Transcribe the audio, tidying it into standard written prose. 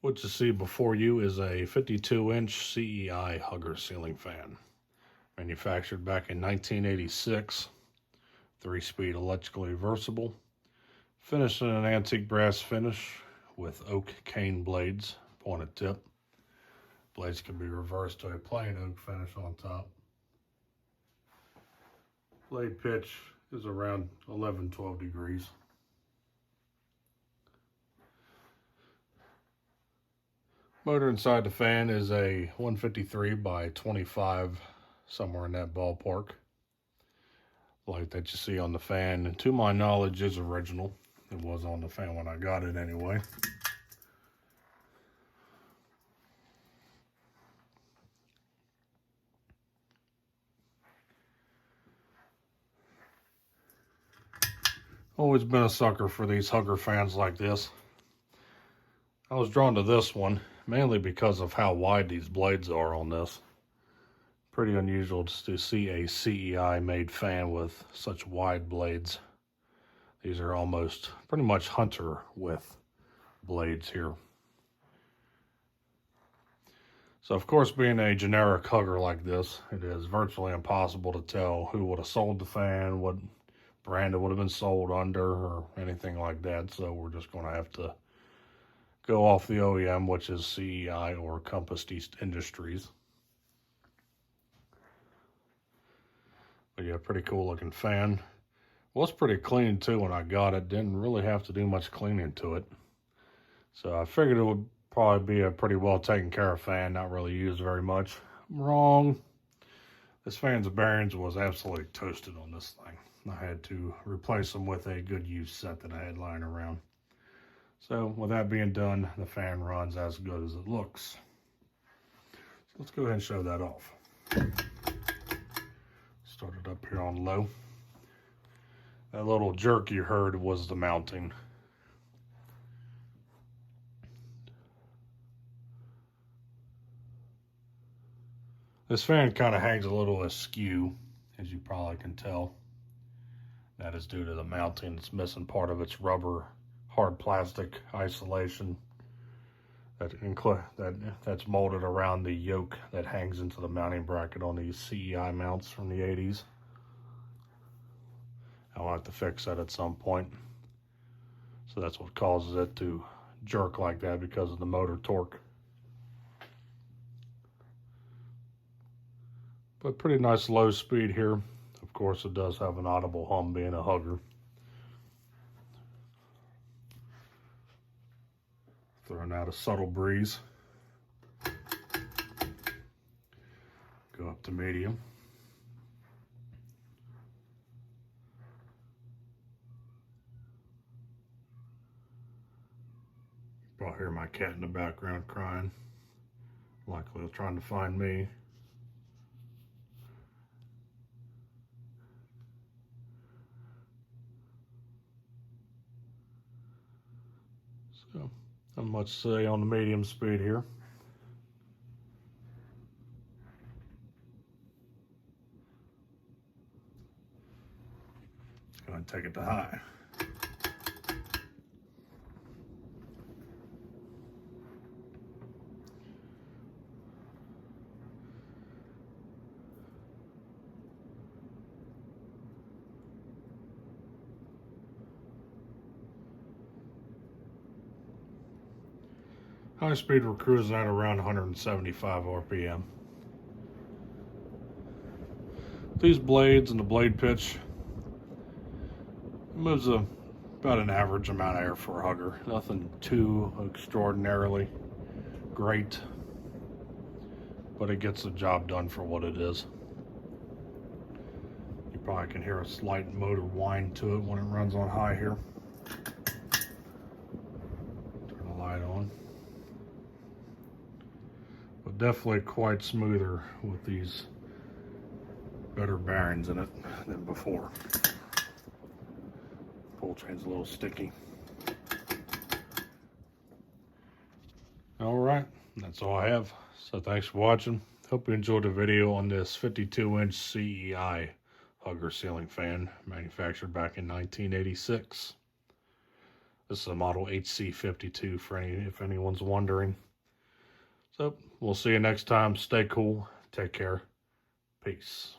What you see before you is a 52-inch CEI Hugger ceiling fan, manufactured back in 1986, 3-speed electrically reversible, finished in an antique brass finish with oak cane blades, pointed tip. Blades can be reversed to a plain oak finish on top. Blade pitch is around 11-12 degrees. Motor inside the fan is a 153 by 25, somewhere in that ballpark. The light that you see on the fan, to my knowledge, is original. It was on the fan when I got it anyway. Always been a sucker for these Hugger fans like this. I was drawn to this one mainly because of how wide these blades are on this. Pretty unusual to see a CEI made fan with such wide blades. These are almost pretty much hunter width blades here. So of course, being a generic Hugger like this, it is virtually impossible to tell who would have sold the fan, what brand it would have been sold under, or anything like that. So we're just going to have to go off the OEM, which is CEI or Compass East Industries. But yeah, pretty cool looking fan. Was pretty clean too when I got it. Didn't really have to do much cleaning to it. So I figured it would probably be a pretty well taken care of fan, not really used very much. I'm wrong. This fan's bearings was absolutely toasted on this thing. I had to replace them with a good use set that I had lying around. So with that being done, the fan runs as good as it looks. So let's go ahead and show that off. Start it up here on low. That little jerk you heard was the mounting. This fan kind of hangs a little askew, as you probably can tell. That is due to the mounting. It's missing part of its rubber hard plastic isolation that's molded around the yoke that hangs into the mounting bracket on these CEI mounts from the 80s. I'll have to fix that at some point. So that's what causes it to jerk like that, because of the motor torque. But pretty nice low speed here. Of course, it does have an audible hum being a Hugger. Throwing out a subtle breeze. Go up to medium. You probably hear my cat in the background crying. Likely trying to find me. So, not much to say on the medium speed here. Go ahead and take it to high. High speed, we're cruising at around 175 RPM. These blades and the blade pitch, it moves about an average amount of air for a Hugger. Nothing too extraordinarily great, but it gets the job done for what it is. You probably can hear a slight motor whine to it when it runs on high here. Turn the light on. But definitely quite smoother with these better bearings in it than before. Pull chain's a little sticky. All right, that's all I have. So thanks for watching. Hope you enjoyed the video on this 52-inch CEI Hugger ceiling fan, manufactured back in 1986. This is a model HC52 for if anyone's wondering. So we'll see you next time. Stay cool. Take care. Peace.